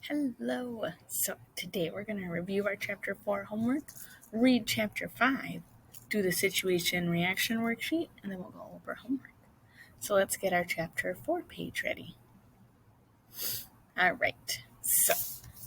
Hello. So today we're going to review our Chapter 4 homework, read Chapter 5, do the situation reaction worksheet, and then we'll go over homework. So let's get our Chapter 4 page ready. All right. So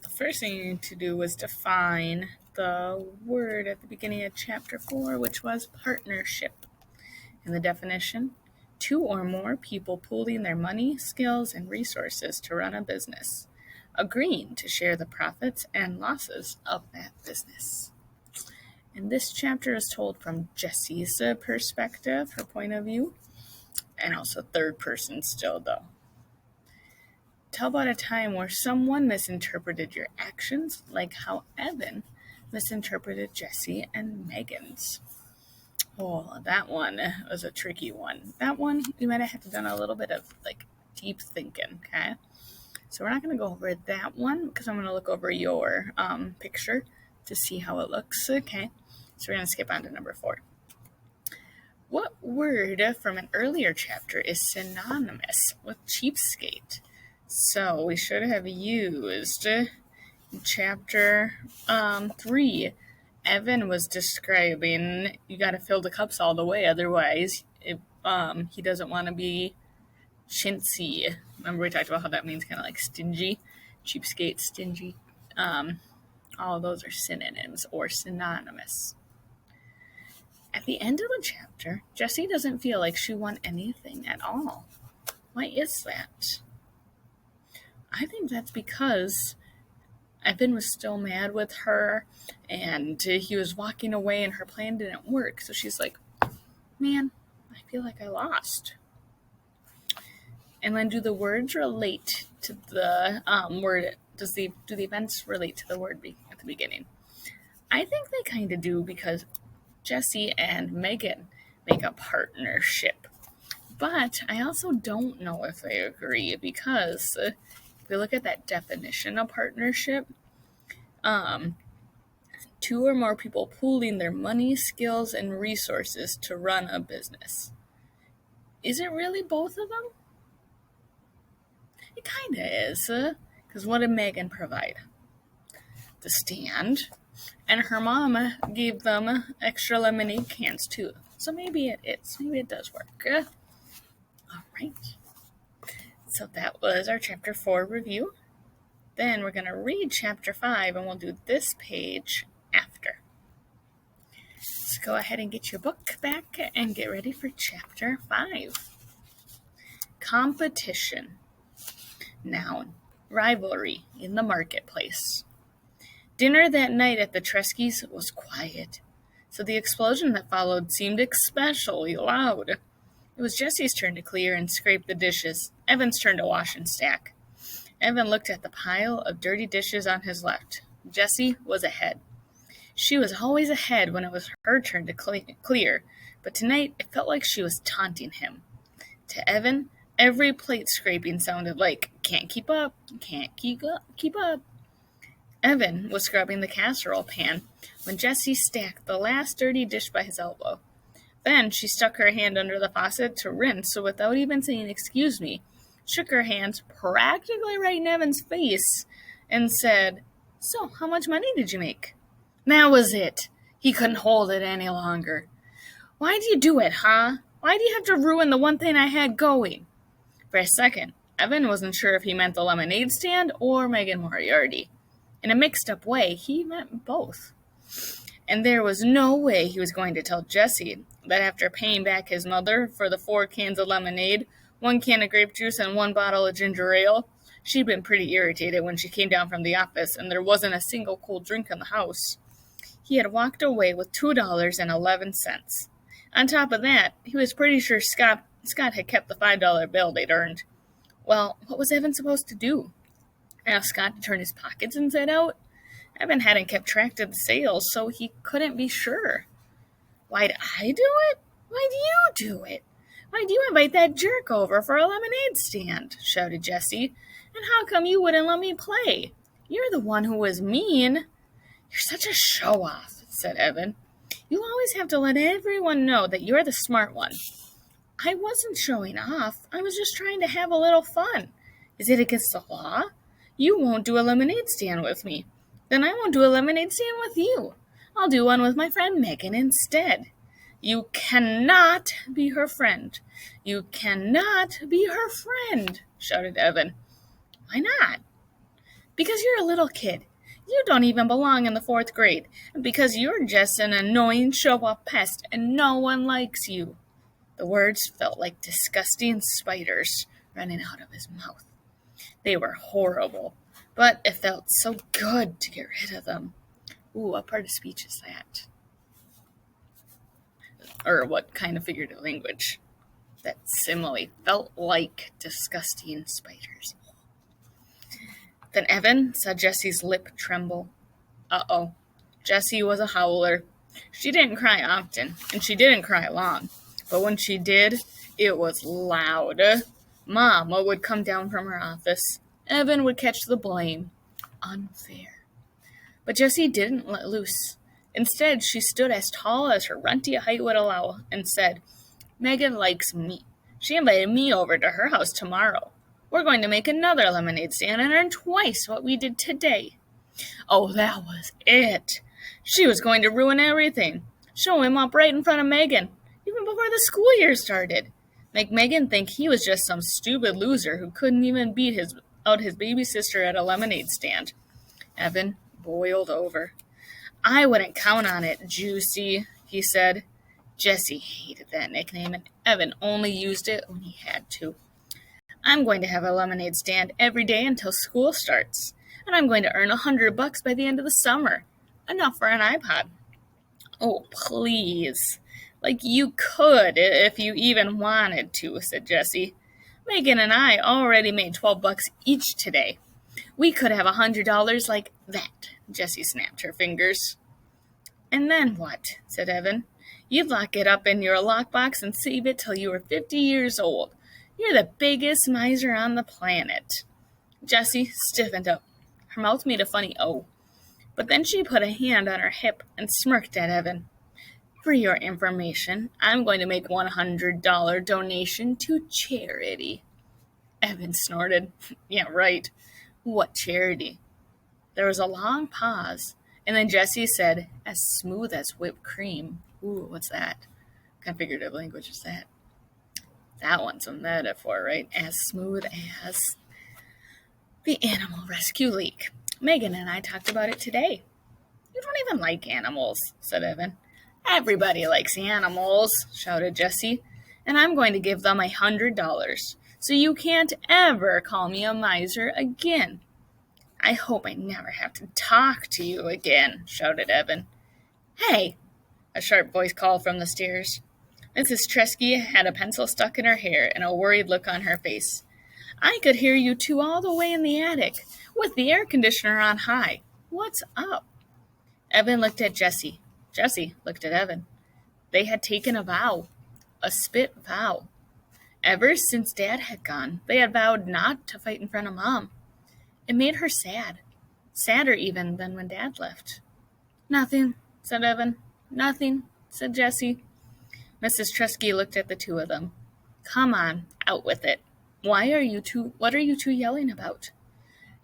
the first thing you need to do was define the word at the beginning of Chapter 4, which was partnership. And the definition, 2 or more people pooling their money, skills, and resources to run a business, agreeing to share the profits and losses of that business. And this chapter is told from Jessie's perspective, her point of view, and also third person still, though. Tell about a time where someone misinterpreted your actions, like how Evan misinterpreted Jessie and Megan's. Oh, that one was a tricky one. That one, you might have had to done a little bit of deep thinking, okay? So we're not going to go over that one because I'm going to look over your picture to see how it looks, okay? So we're going to skip on to number 4. What word from an earlier chapter is synonymous with cheapskate? So we should have used chapter 3. Evan was describing you got to fill the cups all the way, otherwise he doesn't want to be chintzy. Remember we talked about how that means kind of like stingy, cheapskate, stingy. All of those are synonyms or synonymous. At the end of the chapter, Jessie doesn't feel like she won anything at all. Why is that? I think that's because Evan was still mad with her, and he was walking away, and her plan didn't work. So she's like, man, I feel like I lost. And then do the words relate to the word? Do the events relate to the word at the beginning? I think they kind of do because Jessie and Megan make a partnership. But I also don't know if they agree because if we look at that definition of partnership, 2 or more people pooling their money, skills, and resources to run a business. Is it really both of them? It kind of is, because what did Megan provide? The stand, and her mama gave them extra lemonade cans too. So maybe it is. Maybe it does work. All right. So that was our Chapter 4 review. Then we're going to read Chapter 5, and we'll do this page after. So go ahead and get your book back and get ready for Chapter 5. Competition. Noun, rivalry in the marketplace. Dinner that night at the Treskys was quiet, so the explosion that followed seemed especially loud. It was Jessie's turn to clear and scrape the dishes, Evan's turn to wash and stack. Evan looked at the pile of dirty dishes on his left. Jessie was ahead. She was always ahead when it was her turn to clear, but tonight it felt like she was taunting him. To Evan, every plate scraping sounded like, can't keep up, can't keep up. Evan was scrubbing the casserole pan when Jessie stacked the last dirty dish by his elbow. Then she stuck her hand under the faucet to rinse, so without even saying excuse me, shook her hands practically right in Evan's face and said, so, how much money did you make? That was it. He couldn't hold it any longer. Why do you do it, huh? Why do you have to ruin the one thing I had going? For a second, Evan wasn't sure if he meant the lemonade stand or Megan Moriarty. In a mixed-up way, he meant both. And there was no way he was going to tell Jessie that after paying back his mother for the 4 cans of lemonade, 1 can of grape juice, and 1 bottle of ginger ale, she'd been pretty irritated when she came down from the office and there wasn't a single cold drink in the house. He had walked away with $2.11. On top of that, he was pretty sure Scott had kept the $5 bill they'd earned. Well, what was Evan supposed to do? Ask Scott to turn his pockets inside out? Evan hadn't kept track of the sales, so he couldn't be sure. Why'd I do it? Why'd you do it? Why'd you invite that jerk over for a lemonade stand? Shouted Jessie. And how come you wouldn't let me play? You're the one who was mean. You're such a show-off, said Evan. You always have to let everyone know that you're the smart one. I wasn't showing off. I was just trying to have a little fun. Is it against the law? You won't do a lemonade stand with me. Then I won't do a lemonade stand with you. I'll do one with my friend Megan instead. You cannot be her friend. You cannot be her friend, shouted Evan. Why not? Because you're a little kid. You don't even belong in the 4th grade. And because you're just an annoying show-off pest and no one likes you. The words felt like disgusting spiders running out of his mouth. They were horrible, but it felt so good to get rid of them. Ooh, what part of speech is that? Or what kind of figurative language? That simile felt like disgusting spiders. Then Evan saw Jessie's lip tremble. Uh-oh. Jessie was a howler. She didn't cry often, and she didn't cry long. But when she did, it was loud. Mama would come down from her office. Evan would catch the blame. Unfair. But Jessie didn't let loose. Instead, she stood as tall as her runty height would allow and said, Megan likes me. She invited me over to her house tomorrow. We're going to make another lemonade stand and earn twice what we did today. Oh, that was it. She was going to ruin everything. Show him up right in front of Megan, even before the school year started. Make Megan think he was just some stupid loser who couldn't even beat his baby sister at a lemonade stand. Evan boiled over. I wouldn't count on it, Juicy, he said. Jessie hated that nickname, and Evan only used it when he had to. I'm going to have a lemonade stand every day until school starts, and I'm going to earn $100 by the end of the summer. Enough for an iPod. Oh, please. Like you could if you even wanted to, said Jessie. Megan and I already made $12 each today. We could have $100 like that, Jessie snapped her fingers. And then what? Said Evan. You'd lock it up in your lockbox and save it till you were 50 years old. You're the biggest miser on the planet. Jessie stiffened up. Her mouth made a funny O. But then she put a hand on her hip and smirked at Evan. For your information, I'm going to make a $100 donation to charity. Evan snorted. Yeah, right. What charity? There was a long pause, and then Jessie said, as smooth as whipped cream. Ooh, what's that? What kind of figurative language is that? That one's a metaphor, right? As smooth as the Animal Rescue League. Megan and I talked about it today. You don't even like animals, said Evan. Everybody likes animals, shouted Jessie, and I'm going to give them $100, so you can't ever call me a miser again. I hope I never have to talk to you again, shouted Evan. Hey, a sharp voice called from the stairs. Mrs. Tresky had a pencil stuck in her hair and a worried look on her face. I could hear you two all the way in the attic, with the air conditioner on high. What's up? Evan looked at Jessie. Jessie looked at Evan. They had taken a vow, a spit vow. Ever since Dad had gone, they had vowed not to fight in front of Mom. It made her sad, sadder even than when Dad left. Nothing, said Evan. Nothing, said Jessie. Mrs. Tresky looked at the two of them. Come on, out with it. What are you two yelling about?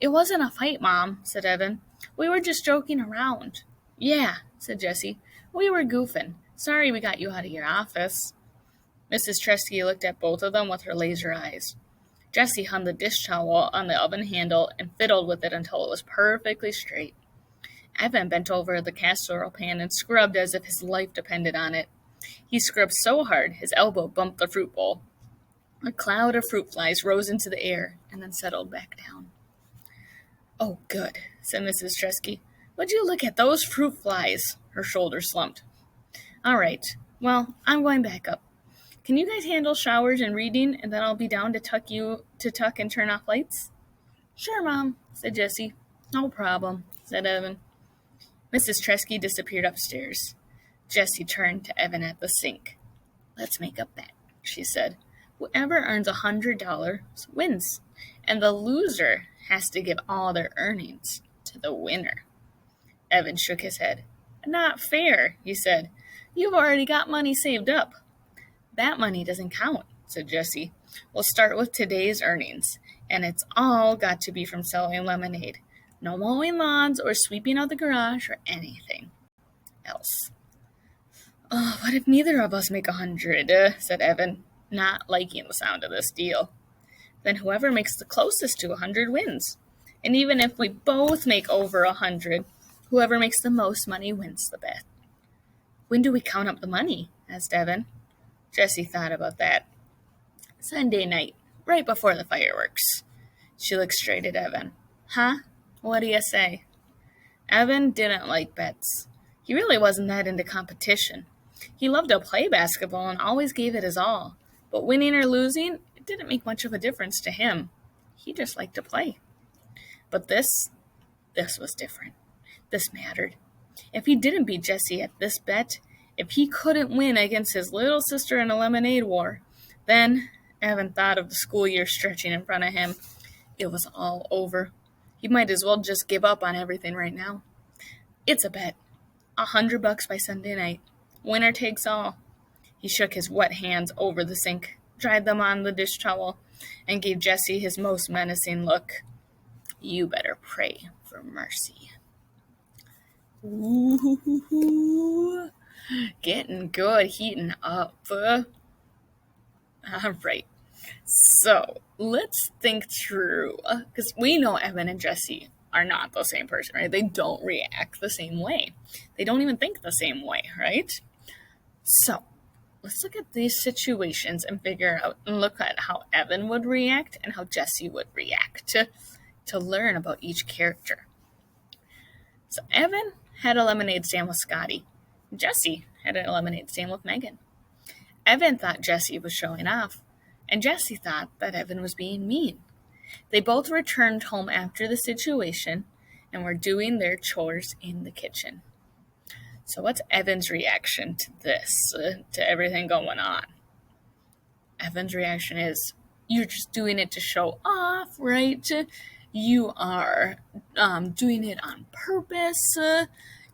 It wasn't a fight, Mom, said Evan. We were just joking around. Yeah, said Jessie. We were goofing. Sorry we got you out of your office. Mrs. Tresky looked at both of them with her laser eyes. Jessie hung the dish towel on the oven handle and fiddled with it until it was perfectly straight. Evan bent over the casserole pan and scrubbed as if his life depended on it. He scrubbed so hard his elbow bumped the fruit bowl. A cloud of fruit flies rose into the air and then settled back down. Oh, good, said Mrs. Tresky. Would you look at those fruit flies? Her shoulders slumped. All right, well, I'm going back up. Can you guys handle showers and reading, and then I'll be down to tuck and turn off lights? Sure, Mom, said Jessie. No problem, said Evan. Mrs. Tresky disappeared upstairs. Jessie turned to Evan at the sink. Let's make a bet, she said. Whoever earns $100 wins, and the loser has to give all their earnings to the winner. Evan shook his head. Not fair, he said. You've already got money saved up. That money doesn't count, said Jessie. We'll start with today's earnings. And it's all got to be from selling lemonade. No mowing lawns or sweeping out the garage or anything else. Oh, what if neither of us make 100? Said Evan, not liking the sound of this deal. Then whoever makes the closest to 100 wins. And even if we both make over 100, whoever makes the most money wins the bet. When do we count up the money? Asked Evan. Jessie thought about that. Sunday night, right before the fireworks. She looked straight at Evan. Huh? What do you say? Evan didn't like bets. He really wasn't that into competition. He loved to play basketball and always gave it his all. But winning or losing, it didn't make much of a difference to him. He just liked to play. But this was different. This mattered. If he didn't beat Jessie at this bet, if he couldn't win against his little sister in a lemonade war, then Evan thought of the school year stretching in front of him. It was all over. He might as well just give up on everything right now. It's a bet. $100 by Sunday night. Winner takes all. He shook his wet hands over the sink, dried them on the dish towel, and gave Jessie his most menacing look. You better pray for mercy. Ooh, getting good, heating up. All right. So let's think through, because we know Evan and Jessie are not the same person, right? They don't react the same way. They don't even think the same way, right? So let's look at these situations and figure out and look at how Evan would react and how Jessie would react to learn about each character. So Evan had a lemonade stand with Scotty. Jessie had a lemonade stand with Megan. Evan thought Jessie was showing off, and Jessie thought that Evan was being mean. They both returned home after the situation and were doing their chores in the kitchen. So what's Evan's reaction to this, to everything going on? Evan's reaction is, you're just doing it to show off, right? You are doing it on purpose.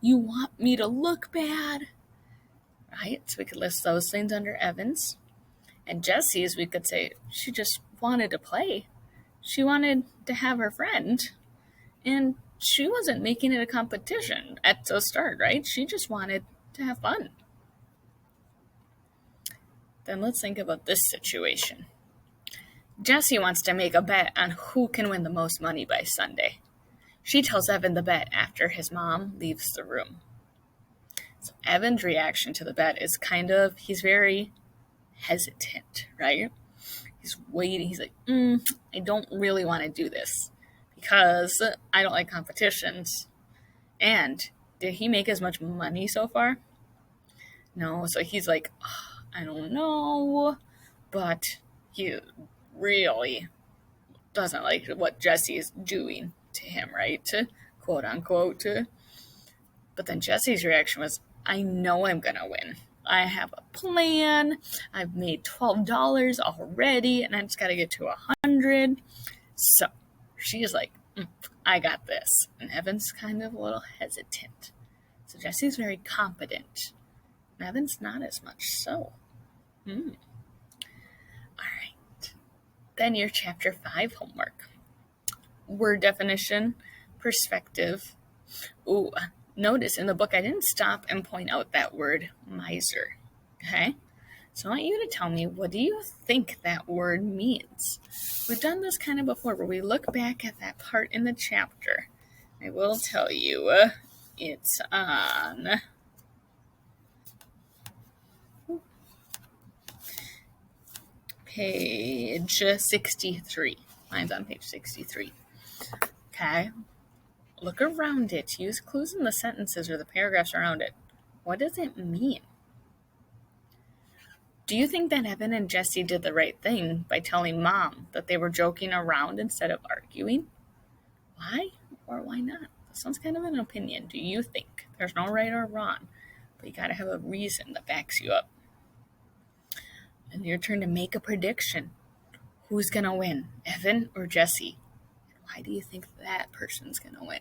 You want me to look bad, right? So we could list those things under Evan's. And Jessie's, we could say, she just wanted to play. She wanted to have her friend. And she wasn't making it a competition at the start, right? She just wanted to have fun. Then let's think about this situation. Jessie wants to make a bet on who can win the most money by Sunday. She tells Evan the bet after his mom leaves the room. So Evan's reaction to the bet is he's very hesitant, right? He's waiting. He's like, I don't really want to do this because I don't like competitions. And did he make as much money so far? No. So he's like, I don't know. But he really doesn't like what Jessie is doing to him, right? Quote unquote. But then Jessie's reaction was, I know I'm going to win. I have a plan. I've made $12 already, and I just got to get to 100. So she's like, I got this. And Evan's kind of a little hesitant. So Jessie's very confident. And Evan's not as much so. All right. Then your Chapter 5 homework. Word definition, perspective. Ooh, notice in the book I didn't stop and point out that word miser. Okay? So I want you to tell me, what do you think that word means? We've done this kind of before, where we look back at that part in the chapter. I will tell you, it's on page 63. Mine's on page 63. Okay? Look around it. Use clues in the sentences or the paragraphs around it. What does it mean? Do you think that Evan and Jessie did the right thing by telling Mom that they were joking around instead of arguing? Why or why not? This one's kind of an opinion. Do you think? There's no right or wrong, but you gotta have a reason that backs you up. And your turn to make a prediction. Who's gonna win, Evan or Jessie? Why do you think that person's gonna win?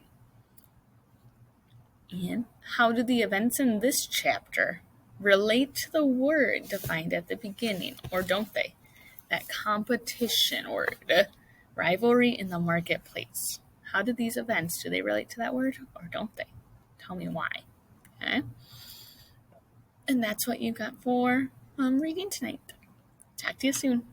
And how do the events in this chapter relate to the word defined at the beginning, or don't they? That competition word. Rivalry in the marketplace. How do these events, do they relate to that word or don't they? Tell me why. Okay? And that's what you got for reading tonight. Talk to you soon.